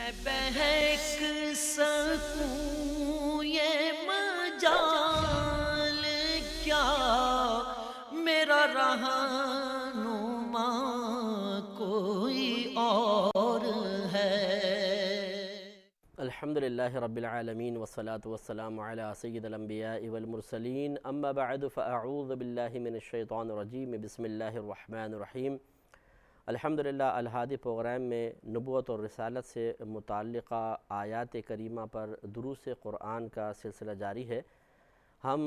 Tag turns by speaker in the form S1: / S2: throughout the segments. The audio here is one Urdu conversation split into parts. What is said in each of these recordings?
S1: میں بہک سکوں یہ مجال کیا، میرا رہنما کوئی اور ہے۔
S2: الحمدللہ رب العالمین والصلاة والسلام علی سید الانبیاء والمرسلین، اما بعد فاعوذ باللہ من الشیطان الرجیم، بسم اللہ الرحمن الرحیم۔ الحمدللہ الہادی پروگرام میں نبوت اور رسالت سے متعلقہ آیات کریمہ پر دروس قرآن کا سلسلہ جاری ہے۔ ہم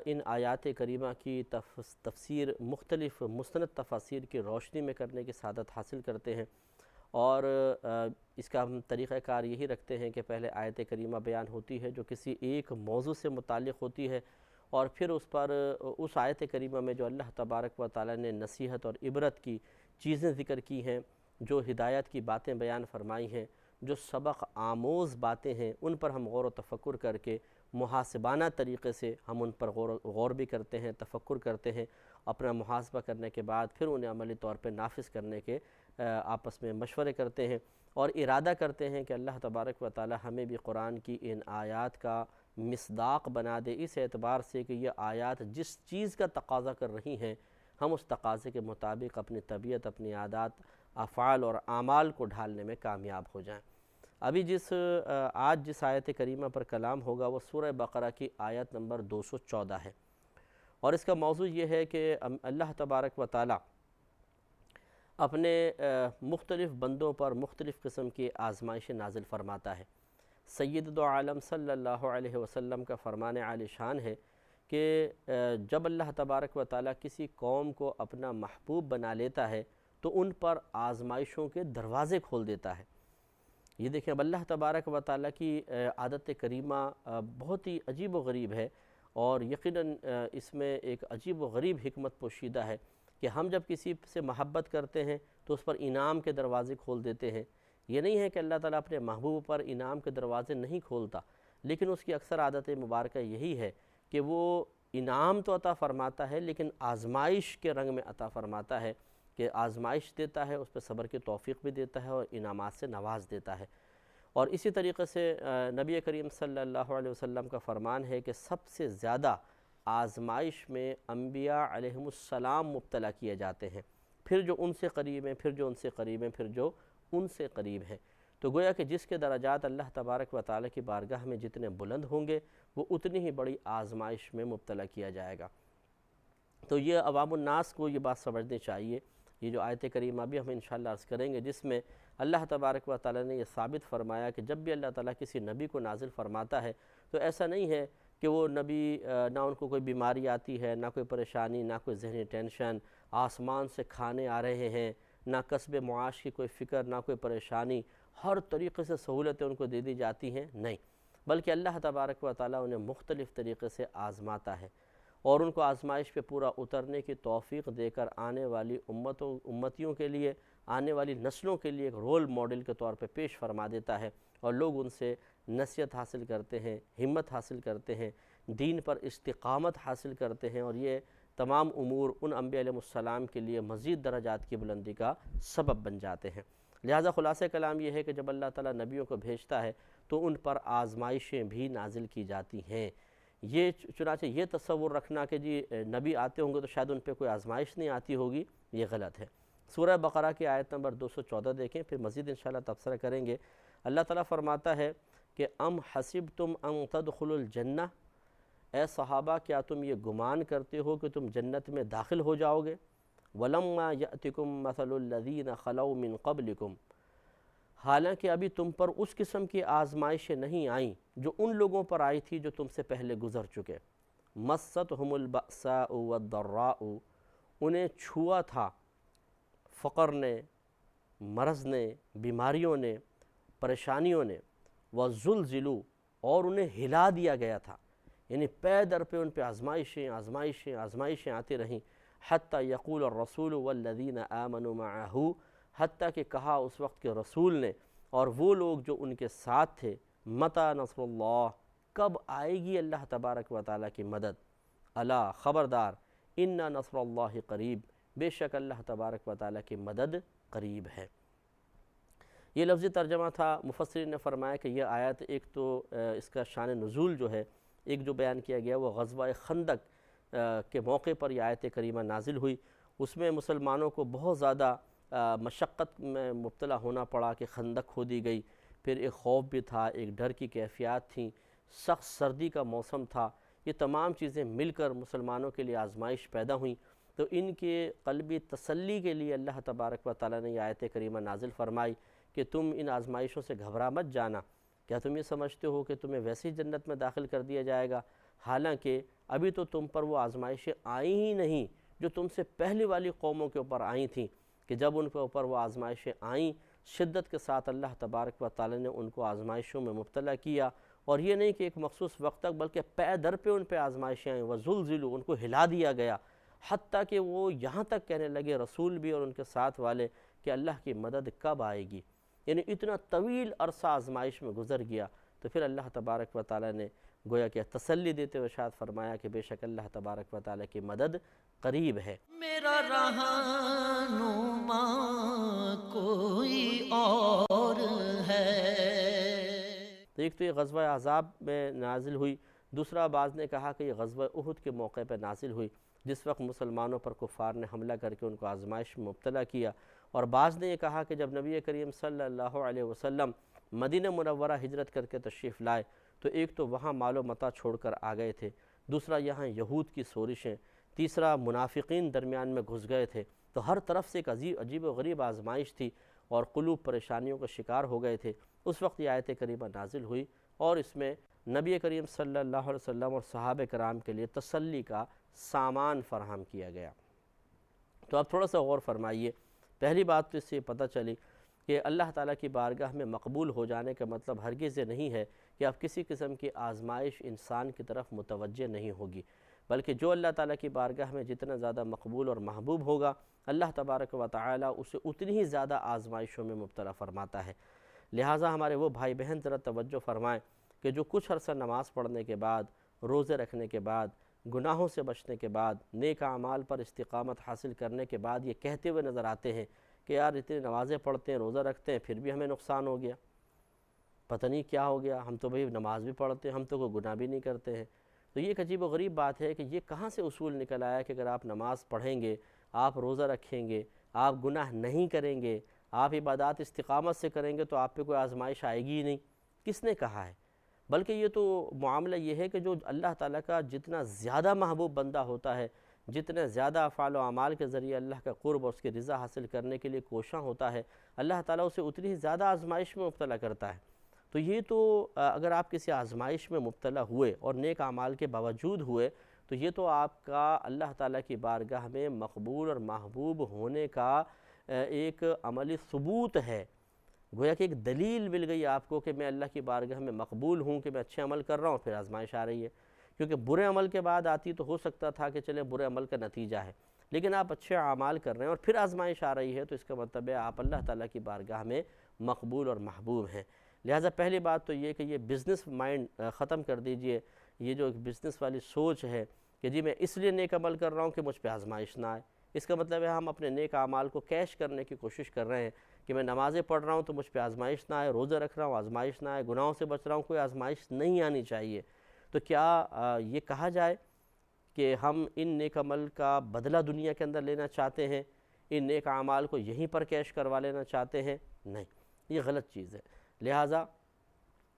S2: ان آیات کریمہ کی تفسیر مختلف مستند تفاسیر کی روشنی میں کرنے کی سعادت حاصل کرتے ہیں، اور اس کا ہم طریقہ کار یہی رکھتے ہیں کہ پہلے آیت کریمہ بیان ہوتی ہے جو کسی ایک موضوع سے متعلق ہوتی ہے، اور پھر اس آیت کریمہ میں جو اللہ تبارک و تعالی نے نصیحت اور عبرت کی چیزیں ذکر کی ہیں، جو ہدایت کی باتیں بیان فرمائی ہیں، جو سبق آموز باتیں ہیں، ان پر ہم غور و تفکر کر کے محاسبانہ طریقے سے ہم ان پر غور بھی کرتے ہیں، تفکر کرتے ہیں، اپنا محاسبہ کرنے کے بعد پھر انہیں عملی طور پہ نافذ کرنے کے آپس میں مشورے کرتے ہیں، اور ارادہ کرتے ہیں کہ اللہ تبارک و تعالی ہمیں بھی قرآن کی ان آیات کا مصداق بنا دے، اس اعتبار سے کہ یہ آیات جس چیز کا تقاضا کر رہی ہیں ہم اس تقاضے کے مطابق اپنی طبیعت، اپنی عادات، افعال اور اعمال کو ڈھالنے میں کامیاب ہو جائیں۔ ابھی آج جس آیت کریمہ پر کلام ہوگا وہ سورہ بقرہ کی آیت نمبر 214 ہے، اور اس کا موضوع یہ ہے کہ اللہ تبارک و تعالی اپنے مختلف بندوں پر مختلف قسم کی آزمائشیں نازل فرماتا ہے۔ سید دو عالم صلی اللہ علیہ وسلم کا فرمان عالی شان ہے کہ جب اللہ تبارک و تعالی کسی قوم کو اپنا محبوب بنا لیتا ہے تو ان پر آزمائشوں کے دروازے کھول دیتا ہے۔ یہ دیکھیں، اب اللہ تبارک و تعالی کی عادت کریمہ بہت ہی عجیب و غریب ہے، اور یقیناً اس میں ایک عجیب و غریب حکمت پوشیدہ ہے کہ ہم جب کسی سے محبت کرتے ہیں تو اس پر انعام کے دروازے کھول دیتے ہیں۔ یہ نہیں ہے کہ اللہ تعالیٰ اپنے محبوب پر انعام کے دروازے نہیں کھولتا، لیکن اس کی اکثر عادت مبارکہ یہی ہے کہ وہ انعام تو عطا فرماتا ہے لیکن آزمائش کے رنگ میں عطا فرماتا ہے، کہ آزمائش دیتا ہے، اس پہ صبر کی توفیق بھی دیتا ہے اور انعامات سے نواز دیتا ہے۔ اور اسی طریقے سے نبی کریم صلی اللہ علیہ وسلم کا فرمان ہے کہ سب سے زیادہ آزمائش میں انبیاء علیہم السلام مبتلا کیے جاتے ہیں، پھر جو ان سے قریب ہیں، پھر جو ان سے قریب ہیں، پھر جو ان سے قریب ہیں۔ تو گویا کہ جس کے درجات اللہ تبارک و تعالی کی بارگاہ میں جتنے بلند ہوں گے وہ اتنی ہی بڑی آزمائش میں مبتلا کیا جائے گا۔ تو یہ عوام الناس کو یہ بات سمجھنی چاہیے۔ یہ جو آیت کریمہ بھی ہم انشاءاللہ عرض کریں گے، جس میں اللہ تبارک و تعالی نے یہ ثابت فرمایا کہ جب بھی اللہ تعالیٰ کسی نبی کو نازل فرماتا ہے تو ایسا نہیں ہے کہ وہ نبی نہ ان کو کوئی بیماری آتی ہے، نہ کوئی پریشانی، نہ کوئی ذہنی ٹینشن، آسمان سے کھانے آ رہے ہیں، نہ کسب معاش کی کوئی فکر، نہ کوئی پریشانی، ہر طریقے سے سہولتیں ان کو دے دی جاتی ہیں، نہیں، بلکہ اللہ تبارک و تعالیٰ انہیں مختلف طریقے سے آزماتا ہے، اور ان کو آزمائش پہ پورا اترنے کی توفیق دے کر آنے والی امتیوں کے لیے، آنے والی نسلوں کے لیے ایک رول ماڈل کے طور پہ پیش فرما دیتا ہے، اور لوگ ان سے نصیحت حاصل کرتے ہیں، ہمت حاصل کرتے ہیں، دین پر استقامت حاصل کرتے ہیں، اور یہ تمام امور ان انبیاء علیہ السلام کے لیے مزید درجات کی بلندی کا سبب بن جاتے ہیں۔ لہٰذا خلاصہ کلام یہ ہے کہ جب اللہ تعالیٰ نبیوں کو بھیجتا ہے تو ان پر آزمائشیں بھی نازل کی جاتی ہیں۔ یہ چنانچہ یہ تصور رکھنا کہ جی نبی آتے ہوں گے تو شاید ان پہ کوئی آزمائش نہیں آتی ہوگی، یہ غلط ہے۔ سورہ بقرہ کی آیت نمبر 214 دیکھیں، پھر مزید انشاءاللہ تبصرہ کریں گے۔ اللہ تعالیٰ فرماتا ہے کہ ام حسبتم ان تدخلوا الجنہ، اے صحابہ کیا تم یہ گمان کرتے ہو کہ تم جنت میں داخل ہو جاؤ گے؟ ولما یأتکم مثل الذین خلوا من قبلکم، حالانکہ ابھی تم پر اس قسم کی آزمائشیں نہیں آئیں جو ان لوگوں پر آئی تھی جو تم سے پہلے گزر چکے۔ مستہم البأساء والضراء، انہیں چھوا تھا فقر نے، مرض نے، بیماریوں نے، پریشانیوں نے، وزلزلوا، اور انہیں ہلا دیا گیا تھا، یعنی پے در پہ ان پہ آزمائشیں آزمائشیں آزمائشیں آتی رہیں، حتیٰ یقول الرسول والذین آمنوا معہ، حتیٰ کہ کہا اس وقت کے رسول نے اور وہ لوگ جو ان کے ساتھ تھے، متی نصر اللہ، کب آئے گی اللہ تبارک و تعالیٰ کی مدد؟ الا خبردار، ان نصر اللہ قریب، بے شک اللہ تبارک و تعالیٰ کی مدد قریب ہے۔ یہ لفظی ترجمہ تھا۔ مفسرین نے فرمایا کہ یہ آیت ایک تو اس کا شان نزول جو ہے ایک جو بیان کیا گیا وہ غزوہ خندق کے موقع پر یہ آیت کریمہ نازل ہوئی۔ اس میں مسلمانوں کو بہت زیادہ مشقت میں مبتلا ہونا پڑا کہ خندق کھودی گئی، پھر ایک خوف بھی تھا، ایک ڈر کی کیفیات تھیں، سخت سردی کا موسم تھا۔ یہ تمام چیزیں مل کر مسلمانوں کے لیے آزمائش پیدا ہوئیں، تو ان کے قلبی تسلی کے لیے اللہ تبارک و تعالیٰ نے یہ آیت کریمہ نازل فرمائی کہ تم ان آزمائشوں سے گھبرا مت جانا۔ کیا تم یہ سمجھتے ہو کہ تمہیں ویسی جنت میں داخل کر دیا جائے گا؟ حالانکہ ابھی تو تم پر وہ آزمائشیں آئیں ہی نہیں جو تم سے پہلی والی قوموں کے اوپر آئی تھیں، کہ جب ان کے اوپر وہ آزمائشیں آئیں شدت کے ساتھ اللہ تبارک و تعالیٰ نے ان کو آزمائشوں میں مبتلا کیا، اور یہ نہیں کہ ایک مخصوص وقت تک بلکہ پے در پہ ان پہ آزمائشیں آئیں، وَزُلْزِلُوا، ان کو ہلا دیا گیا، حتیٰ کہ وہ یہاں تک کہنے لگے رسول بھی اور ان کے ساتھ والے کہ اللہ کی مدد کب آئے گی۔ یعنی اتنا طویل عرصہ آزمائش میں گزر گیا، تو پھر اللہ تبارک و تعالیٰ نے گویا کہ تسلی دیتے ہوئے ارشاد فرمایا کہ بے شک اللہ تبارک و تعالیٰ کی مدد قریب ہے۔
S1: میرا رہنما کوئی اور ہے۔
S2: تو ایک تو یہ غزوہ احزاب میں نازل ہوئی، دوسرا بعض نے کہا کہ یہ غزوہ احد کے موقع پہ نازل ہوئی، جس وقت مسلمانوں پر کفار نے حملہ کر کے ان کو آزمائش میں مبتلا کیا، اور بعض نے یہ کہا کہ جب نبی کریم صلی اللہ علیہ وسلم مدینہ منورہ ہجرت کر کے تشریف لائے تو ایک تو وہاں مال و متاع چھوڑ کر آ گئے تھے، دوسرا یہاں یہود کی سورشیں، تیسرا منافقین درمیان میں گھس گئے تھے، تو ہر طرف سے ایک عجیب و غریب آزمائش تھی اور قلوب پریشانیوں کا شکار ہو گئے تھے۔ اس وقت یہ آیت کریمہ نازل ہوئی اور اس میں نبی کریم صلی اللہ علیہ وسلم اور صحابہ کرام کے لیے تسلی کا سامان فراہم کیا گیا۔ تو اب تھوڑا سا غور فرمائیے، پہلی بات تو اس سے پتہ چلی کہ اللہ تعالیٰ کی بارگاہ میں مقبول ہو جانے کا مطلب ہرگز یہ نہیں ہے کہ اب کسی قسم کی آزمائش انسان کی طرف متوجہ نہیں ہوگی، بلکہ جو اللہ تعالیٰ کی بارگاہ میں جتنا زیادہ مقبول اور محبوب ہوگا اللہ تبارک و تعالیٰ اسے اتنی ہی زیادہ آزمائشوں میں مبتلا فرماتا ہے۔ لہٰذا ہمارے وہ بھائی بہن ذرا توجہ فرمائیں کہ جو کچھ عرصہ نماز پڑھنے کے بعد، روزے رکھنے کے بعد، گناہوں سے بچنے کے بعد، نیک اعمال پر استقامت حاصل کرنے کے بعد یہ کہتے ہوئے نظر آتے ہیں کہ یار اتنی نمازیں پڑھتے ہیں، روزہ رکھتے ہیں، پھر بھی ہمیں نقصان ہو گیا، پتہ نہیں کیا ہو گیا، ہم تو بھئی نماز بھی پڑھتے ہیں، ہم تو کوئی گناہ بھی نہیں کرتے ہیں۔ تو یہ ایک عجیب و غریب بات ہے کہ یہ کہاں سے اصول نکل آیا کہ اگر آپ نماز پڑھیں گے، آپ روزہ رکھیں گے، آپ گناہ نہیں کریں گے، آپ عبادات استقامت سے کریں گے تو آپ پہ کوئی آزمائش آئے گی ہی نہیں؟ کس نے کہا ہے؟ بلکہ یہ تو معاملہ یہ ہے کہ جو اللہ تعالیٰ کا جتنا زیادہ محبوب بندہ ہوتا ہے، جتنے زیادہ افعال و اعمال کے ذریعے اللہ کا قرب اور اس کی رضا حاصل کرنے کے لیے کوشاں ہوتا ہے، اللہ تعالیٰ اسے اتنی ہی زیادہ آزمائش میں مبتلا کرتا ہے۔ تو یہ تو اگر آپ کسی آزمائش میں مبتلا ہوئے اور نیک اعمال کے باوجود ہوئے تو یہ تو آپ کا اللہ تعالیٰ کی بارگاہ میں مقبول اور محبوب ہونے کا ایک عملی ثبوت ہے، گویا کہ ایک دلیل مل گئی آپ کو کہ میں اللہ کی بارگاہ میں مقبول ہوں، کہ میں اچھے عمل کر رہا ہوں، پھر آزمائش آ رہی ہے۔ کیونکہ برے عمل کے بعد آتی تو ہو سکتا تھا کہ چلے برے عمل کا نتیجہ ہے، لیکن آپ اچھے اعمال کر رہے ہیں اور پھر آزمائش آ رہی ہے تو اس کا مطلب ہے آپ اللہ تعالیٰ کی بارگاہ میں مقبول اور محبوب ہیں۔ لہٰذا پہلی بات تو یہ کہ یہ بزنس مائنڈ ختم کر دیجئے، یہ جو ایک بزنس والی سوچ ہے کہ جی میں اس لیے نیک عمل کر رہا ہوں کہ مجھ پہ آزمائش نہ آئے۔ اس کا مطلب ہے ہم اپنے نیک اعمال کو کیش کرنے کی کوشش کر رہے ہیں کہ میں نمازیں پڑھ رہا ہوں تو مجھ پہ آزمائش نہ آئے، روزہ رکھ رہا ہوں آزمائش نہ آئے، گناہوں سے بچ رہا ہوں، کوئی آزمائش نہیں آنی چاہیے۔ تو کیا یہ کہا جائے کہ ہم ان نیک عمل کا بدلہ دنیا کے اندر لینا چاہتے ہیں، ان نیک اعمال کو یہیں پر کیش کروا لینا چاہتے ہیں؟ نہیں، یہ غلط چیز ہے۔ لہٰذا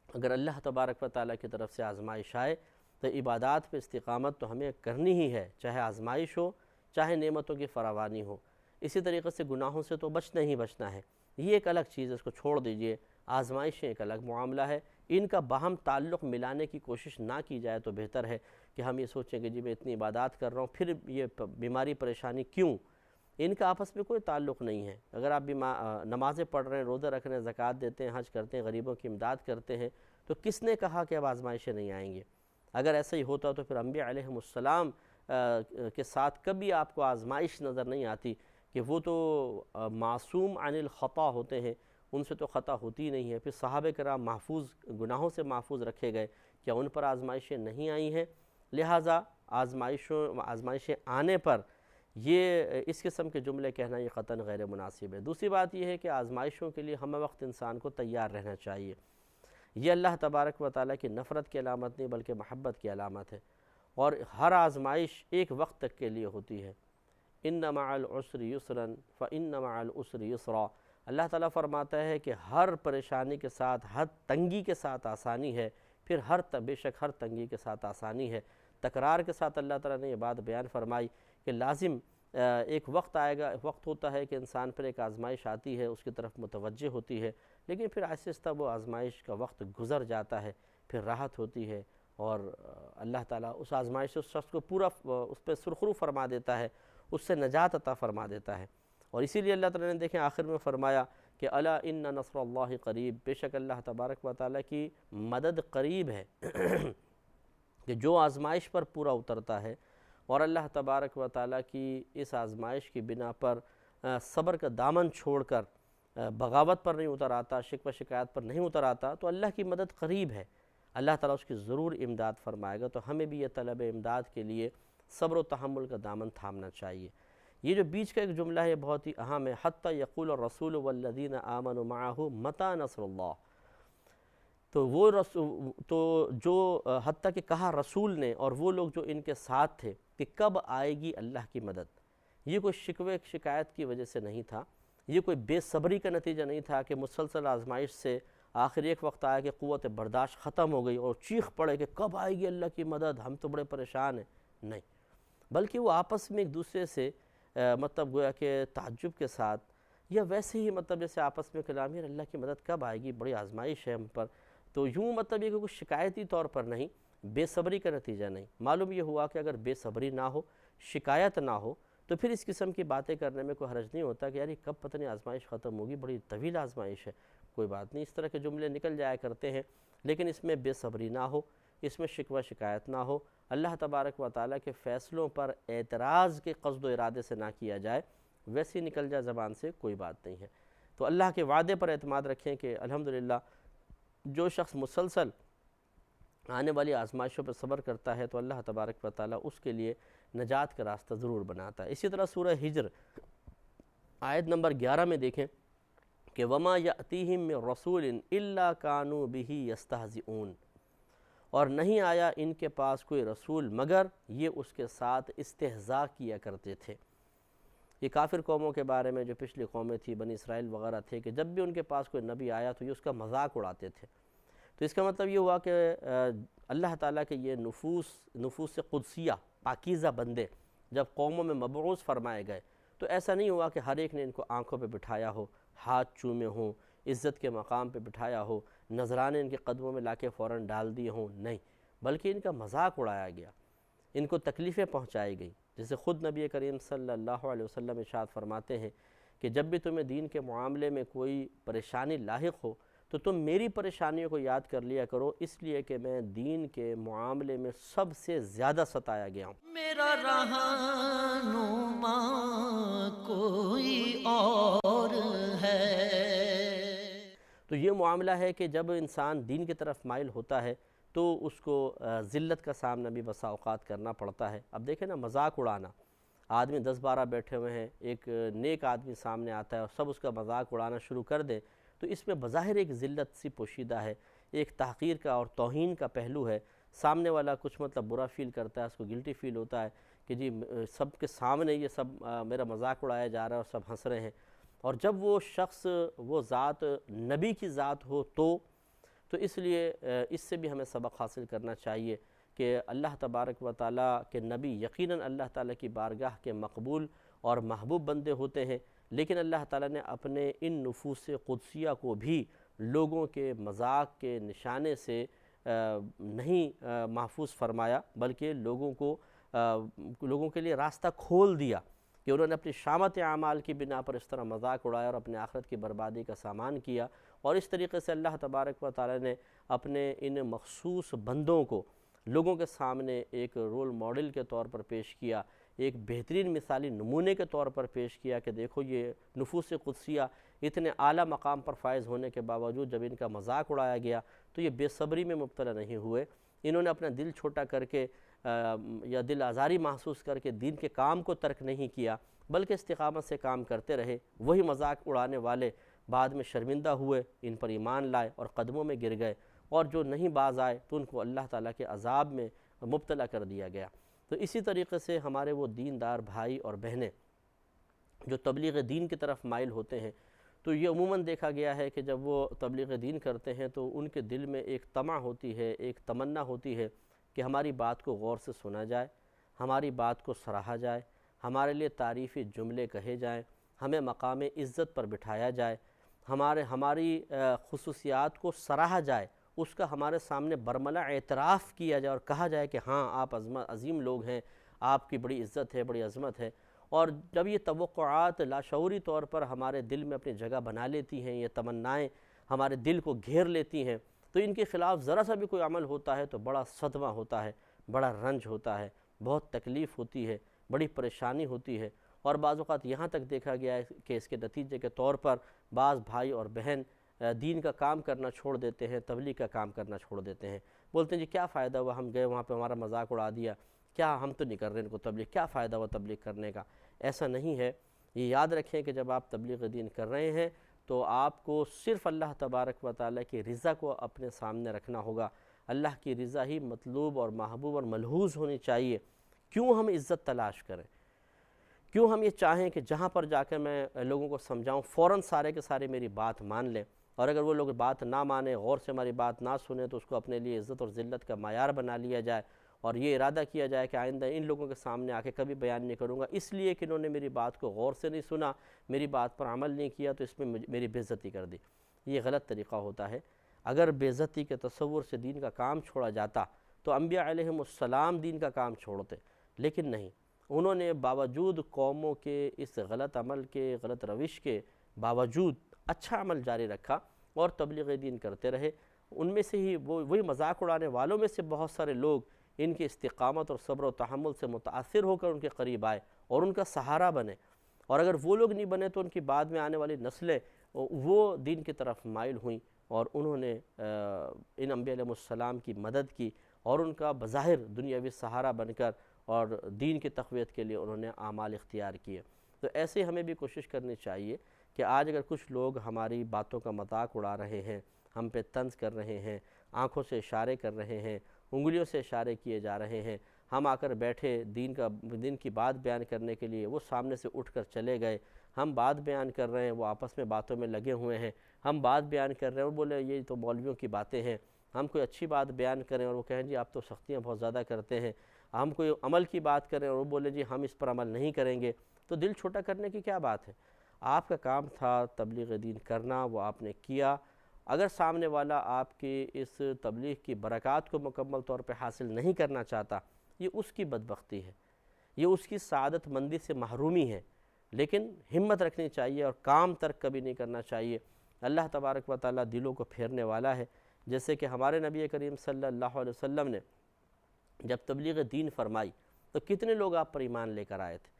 S2: اگر اللہ تبارک و تعالیٰ کی طرف سے آزمائش آئے تو عبادات پہ استقامت تو ہمیں کرنی ہی ہے، چاہے آزمائش ہو چاہے نعمتوں کی فراوانی ہو۔ اسی طریقے سے گناہوں سے تو بچنا ہی بچنا ہے، یہ ایک الگ چیز ہے، اس کو چھوڑ دیجئے۔ آزمائشیں ایک الگ معاملہ ہے، ان کا باہم تعلق ملانے کی کوشش نہ کی جائے تو بہتر ہے کہ ہم یہ سوچیں کہ جی میں اتنی عبادات کر رہا ہوں پھر یہ بیماری پریشانی کیوں؟ ان کا آپس میں کوئی تعلق نہیں ہے۔ اگر آپ نمازیں پڑھ رہے ہیں، روزہ رکھ رہے ہیں، زکوٰۃ دیتے ہیں، حج کرتے ہیں، غریبوں کی امداد کرتے ہیں، تو کس نے کہا کہ اب آزمائشیں نہیں آئیں گے؟ اگر ایسا ہی ہوتا تو پھر انبیاء علیہم السلام کے ساتھ کبھی آپ کو آزمائش نظر نہیں آتی کہ وہ تو معصوم عن الخطا ہوتے ہیں، ان سے تو خطا ہوتی نہیں ہے۔ پھر صحابہ کرام محفوظ، گناہوں سے محفوظ رکھے گئے، کیا ان پر آزمائشیں نہیں آئی ہیں؟ لہٰذا آزمائشیں آنے پر یہ اس قسم کے جملے کہنا یہ قطعاً غیر مناسب ہے۔ دوسری بات یہ ہے کہ آزمائشوں کے لیے ہمہ وقت انسان کو تیار رہنا چاہیے۔ یہ اللہ تبارک و تعالیٰ کی نفرت کی علامت نہیں بلکہ محبت کی علامت ہے، اور ہر آزمائش ایک وقت تک کے لیے ہوتی ہے۔ ان مع العسر یسرا فان مع العسر یسرا، اللہ تعالیٰ فرماتا ہے کہ ہر پریشانی کے ساتھ، ہر تنگی کے ساتھ آسانی ہے، پھر بے شک ہر تنگی کے ساتھ آسانی ہے۔ تکرار کے ساتھ اللہ تعالیٰ نے یہ بات بیان فرمائی کہ لازم ایک وقت آئے گا، وقت ہوتا ہے کہ انسان پر ایک آزمائش آتی ہے، اس کی طرف متوجہ ہوتی ہے، لیکن پھر آہستہ آہستہ وہ آزمائش کا وقت گزر جاتا ہے، پھر راحت ہوتی ہے، اور اللہ تعالیٰ اس آزمائش سے اس شخص کو پورا اس پہ سرخرو فرما دیتا ہے، اس سے نجات عطا فرما دیتا ہے۔ اور اسی لیے اللہ تعالیٰ نے دیکھیں آخر میں فرمایا کہ الا ان نصر اللہ قریب، بے شک اللہ تبارک و تعالیٰ کی مدد قریب ہے کہ جو آزمائش پر پورا اترتا ہے اور اللہ تبارک و تعالیٰ کی اس آزمائش کی بنا پر صبر کا دامن چھوڑ کر بغاوت پر نہیں اتر آتا، شکوہ شکایت پر نہیں اتر آتا، تو اللہ کی مدد قریب ہے، اللہ تعالیٰ اس کی ضرور امداد فرمائے گا۔ تو ہمیں بھی یہ طلب امداد کے لیے صبر و تحمل کا دامن تھامنا چاہیے۔ یہ جو بیچ کا ایک جملہ ہے یہ بہت ہی اہم ہے، حتی یقول الرسول والذین آمنوا معہ متی نصر اللہ، تو جو حتیٰ کہ کہا رسول نے اور وہ لوگ جو ان کے ساتھ تھے کہ کب آئے گی اللہ کی مدد۔ یہ کوئی شکوے شکایت کی وجہ سے نہیں تھا، یہ کوئی بے صبری کا نتیجہ نہیں تھا کہ مسلسل آزمائش سے آخر ایک وقت آیا کہ قوت برداشت ختم ہو گئی اور چیخ پڑے کہ کب آئے گی اللہ کی مدد، ہم تو بڑے پریشان ہیں، نہیں، بلکہ وہ آپس میں ایک دوسرے سے مطلب گویا کہ تعجب کے ساتھ یا ویسے ہی مطلب جیسے آپس میں کلام، یار اللہ کی مدد کب آئے گی، بڑی آزمائش ہے ہم پر۔ تو یوں مطلب یہ کہ کچھ شکایتی طور پر نہیں، بے صبری کا نتیجہ نہیں۔ معلوم یہ ہوا کہ اگر بے صبری نہ ہو، شکایت نہ ہو، تو پھر اس قسم کی باتیں کرنے میں کوئی حرج نہیں ہوتا کہ یار یہ کب پتہ نہیں آزمائش ختم ہوگی، بڑی طویل آزمائش ہے، کوئی بات نہیں، اس طرح کے جملے نکل جایا کرتے ہیں، لیکن اس میں بے صبری نہ ہو، اس میں شکوہ شکایت نہ ہو، اللہ تبارک و تعالیٰ کے فیصلوں پر اعتراض کے قصد و ارادے سے نہ کیا جائے، ویسے ہی نکل جائے زبان سے، کوئی بات نہیں ہے۔ تو اللہ کے وعدے پر اعتماد رکھیں کہ الحمدللہ جو شخص مسلسل آنے والی آزمائشوں پر صبر کرتا ہے تو اللہ تبارک و تعالیٰ اس کے لیے نجات کا راستہ ضرور بناتا ہے۔ اسی طرح سورہ ہجر آیت نمبر 11 میں دیکھیں کہ وَمَا يَأْتِيهِم مِّن رَّسُولٍ إِلَّا كَانُوا بِهِ يَسْتَهْزِئُونَ، اور نہیں آیا ان کے پاس کوئی رسول مگر یہ اس کے ساتھ استہزاء کیا کرتے تھے۔ یہ کافر قوموں کے بارے میں جو پچھلی قومیں تھی، بنی اسرائیل وغیرہ تھے، کہ جب بھی ان کے پاس کوئی نبی آیا تو یہ اس کا مذاق اڑاتے تھے۔ تو اس کا مطلب یہ ہوا کہ اللہ تعالیٰ کے یہ نفوس قدسیہ پاکیزہ بندے جب قوموں میں مبعوث فرمائے گئے تو ایسا نہیں ہوا کہ ہر ایک نے ان کو آنکھوں پہ بٹھایا ہو، ہاتھ چومے ہوں، عزت کے مقام پہ بٹھایا ہو، نذرانے ان کے قدموں میں لا کے فوراً ڈال دیے ہوں، نہیں، بلکہ ان کا مذاق اڑایا گیا، ان کو تکلیفیں پہنچائی گئی۔ جیسے خود نبی کریم صلی اللہ علیہ وسلم ارشاد فرماتے ہیں کہ جب بھی تمہیں دین کے معاملے میں کوئی پریشانی لاحق ہو تو تم میری پریشانیوں کو یاد کر لیا کرو، اس لیے کہ میں دین کے معاملے میں سب سے زیادہ ستایا گیا ہوں۔
S1: میرا رہنما کوئی اور ہے۔
S2: تو یہ معاملہ ہے کہ جب انسان دین کی طرف مائل ہوتا ہے تو اس کو ذلت کا سامنا بھی بسا اوقات کرنا پڑتا ہے۔ اب دیکھیں نا، مذاق اڑانا، آدمی 10-12 بیٹھے ہوئے ہیں، ایک نیک آدمی سامنے آتا ہے اور سب اس کا مذاق اڑانا شروع کر دیں تو اس میں بظاہر ایک ذلت سی پوشیدہ ہے، ایک تحقیر کا اور توہین کا پہلو ہے۔ سامنے والا کچھ مطلب برا فیل کرتا ہے، اس کو گلٹی فیل ہوتا ہے کہ جی سب کے سامنے یہ سب میرا مذاق اڑایا جا رہا ہے اور سب ہنس رہے ہیں۔ اور جب وہ شخص، وہ ذات نبی کی ذات ہو تو اس لیے اس سے بھی ہمیں سبق حاصل کرنا چاہیے کہ اللہ تبارک و تعالیٰ کے نبی یقیناً اللہ تعالیٰ کی بارگاہ کے مقبول اور محبوب بندے ہوتے ہیں، لیکن اللہ تعالیٰ نے اپنے ان نفوس قدسیہ کو بھی لوگوں کے مذاق کے نشانے سے نہیں محفوظ فرمایا، بلکہ لوگوں کے لیے راستہ کھول دیا کہ انہوں نے اپنی شامت اعمال کی بنا پر اس طرح مذاق اڑایا اور اپنے آخرت کی بربادی کا سامان کیا۔ اور اس طریقے سے اللہ تبارک و تعالیٰ نے اپنے ان مخصوص بندوں کو لوگوں کے سامنے ایک رول ماڈل کے طور پر پیش کیا، ایک بہترین مثالی نمونے کے طور پر پیش کیا کہ دیکھو یہ نفوس قدسیہ اتنے اعلیٰ مقام پر فائز ہونے کے باوجود جب ان کا مذاق اڑایا گیا تو یہ بے صبری میں مبتلا نہیں ہوئے، انہوں نے اپنا دل چھوٹا کر کے یا دل آزاری محسوس کر کے دین کے کام کو ترک نہیں کیا، بلکہ استقامت سے کام کرتے رہے، وہی مذاق اڑانے والے بعد میں شرمندہ ہوئے، ان پر ایمان لائے اور قدموں میں گر گئے، اور جو نہیں باز آئے تو ان کو اللہ تعالیٰ کے عذاب میں مبتلا کر دیا گیا۔ تو اسی طریقے سے ہمارے وہ دیندار بھائی اور بہنیں جو تبلیغ دین کی طرف مائل ہوتے ہیں، تو یہ عموماً دیکھا گیا ہے کہ جب وہ تبلیغ دین کرتے ہیں تو ان کے دل میں ایک طمع ہوتی ہے، ایک تمنا ہوتی ہے کہ ہماری بات کو غور سے سنا جائے، ہماری بات کو سراہا جائے، ہمارے لیے تعریفی جملے کہے جائیں، ہمیں مقام عزت پر بٹھایا جائے، ہماری خصوصیات کو سراہا جائے، اس کا ہمارے سامنے برملا اعتراف کیا جائے اور کہا جائے کہ ہاں آپ عظیم لوگ ہیں، آپ کی بڑی عزت ہے، بڑی عظمت ہے۔ اور جب یہ توقعات لاشعوری طور پر ہمارے دل میں اپنی جگہ بنا لیتی ہیں، یہ تمنائیں ہمارے دل کو گھیر لیتی ہیں، تو ان کے خلاف ذرا سا بھی کوئی عمل ہوتا ہے تو بڑا صدمہ ہوتا ہے، بڑا رنج ہوتا ہے، بہت تکلیف ہوتی ہے، بڑی پریشانی ہوتی ہے، اور بعض اوقات یہاں تک دیکھا گیا ہے کہ اس کے نتیجے کے طور پر بعض بھائی اور بہن دین کا کام کرنا چھوڑ دیتے ہیں، تبلیغ کا کام کرنا چھوڑ دیتے ہیں، بولتے ہیں جی کیا فائدہ ہوا، ہم گئے وہاں پہ ہمارا مذاق اڑا دیا، کیا ہم تو نہیں کر رہے ان کو تبلیغ، کیا فائدہ ہوا تبلیغ کرنے کا۔ ایسا نہیں ہے، یہ یاد رکھیں کہ جب آپ تبلیغ دین کر رہے ہیں تو آپ کو صرف اللہ تبارک و تعالیٰ کی رضا کو اپنے سامنے رکھنا ہوگا، اللہ کی رضا ہی مطلوب اور محبوب اور ملحوظ ہونی چاہیے۔ کیوں ہم عزت تلاش کریں، کیوں ہم یہ چاہیں کہ جہاں پر جا کر میں لوگوں کو سمجھاؤں فوراً سارے کے سارے میری بات مان لیں، اور اگر وہ لوگ بات نہ مانیں، غور سے ہماری بات نہ سنیں، تو اس کو اپنے لیے عزت اور ذلت کا معیار بنا لیا جائے، اور یہ ارادہ کیا جائے کہ آئندہ ان لوگوں کے سامنے آ کے کبھی بیان نہیں کروں گا، اس لیے کہ انہوں نے میری بات کو غور سے نہیں سنا، میری بات پر عمل نہیں کیا، تو اس میں میری بے عزتی کر دی۔ یہ غلط طریقہ ہوتا ہے۔ اگر بے عزتی کے تصور سے دین کا کام چھوڑا جاتا تو انبیاء علیہم السلام دین کا کام چھوڑتے، لیکن نہیں، انہوں نے باوجود قوموں کے اس غلط عمل کے، غلط روش کے باوجود اچھا عمل جاری رکھا اور تبلیغ دین کرتے رہے۔ ان میں سے ہی وہی مذاق اڑانے والوں میں سے بہت سارے لوگ ان کی استقامت اور صبر و تحمل سے متاثر ہو کر ان کے قریب آئے اور ان کا سہارا بنے، اور اگر وہ لوگ نہیں بنے تو ان کی بعد میں آنے والی نسلیں وہ دین کی طرف مائل ہوئیں، اور انہوں نے ان انبیاء علیہ السلام کی مدد کی، اور ان کا بظاہر دنیاوی سہارا بن کر اور دین کی تقویت کے لیے انہوں نے اعمال اختیار کیے۔ تو ایسے ہمیں بھی کوشش کرنی چاہیے کہ آج اگر کچھ لوگ ہماری باتوں کا مذاق اڑا رہے ہیں، ہم پہ طنز کر رہے ہیں، آنکھوں سے اشارے کر رہے ہیں، انگلیوں سے اشارے کیے جا رہے ہیں، ہم آ کر بیٹھے دین کی بات بیان کرنے کے لیے، وہ سامنے سے اٹھ کر چلے گئے، ہم بات بیان کر رہے ہیں، وہ آپس میں باتوں میں لگے ہوئے ہیں، ہم بات بیان کر رہے ہیں اور بولے یہ تو مولویوں کی باتیں ہیں، ہم کوئی اچھی بات بیان کریں اور وہ کہیں جی آپ تو سختیاں بہت زیادہ کرتے ہیں، ہم کوئی عمل کی بات کریں اور وہ بولے جی ہم اس پر عمل نہیں کریں گے، تو دل چھوٹا کرنے کی کیا بات ہے؟ آپ کا کام تھا تبلیغ دین کرنا، وہ آپ نے کیا۔ اگر سامنے والا آپ کی اس تبلیغ کی برکات کو مکمل طور پہ حاصل نہیں کرنا چاہتا، یہ اس کی بدبختی ہے، یہ اس کی سعادت مندی سے محرومی ہے، لیکن ہمت رکھنی چاہیے اور کام ترک کبھی نہیں کرنا چاہیے۔ اللہ تبارک و تعالیٰ دلوں کو پھیرنے والا ہے، جیسے کہ ہمارے نبی کریم صلی اللہ علیہ وسلم نے جب تبلیغ دین فرمائی تو کتنے لوگ آپ پر ایمان لے کر آئے تھے؟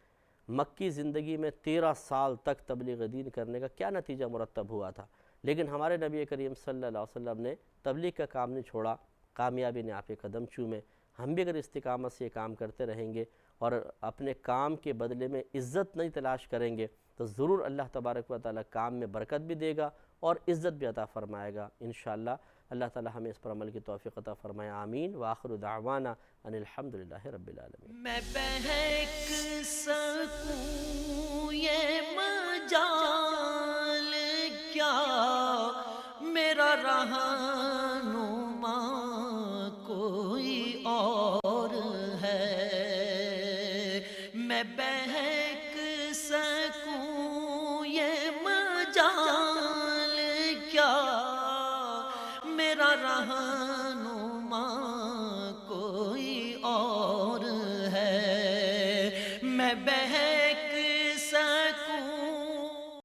S2: مکی زندگی میں 13 سال تک تبلیغ دین کرنے کا کیا نتیجہ مرتب ہوا تھا، لیکن ہمارے نبی کریم صلی اللہ علیہ وسلم نے تبلیغ کا کام نہیں چھوڑا، کامیابی نے آپ کے قدم چومے۔ ہم بھی اگر استقامت سے یہ کام کرتے رہیں گے اور اپنے کام کے بدلے میں عزت نہیں تلاش کریں گے تو ضرور اللہ تبارک و تعالیٰ کام میں برکت بھی دے گا اور عزت بھی عطا فرمائے گا انشاءاللہ۔ اللہ تعالیٰ ہمیں اس پر عمل کی توفیق عطا فرمائے، آمین۔ وآخر دعوانا ان الحمدللہ رب العالمین۔
S1: میں بہک سکوں یہ مجال کیا، میرا رہنما کوئی اور ہے، میں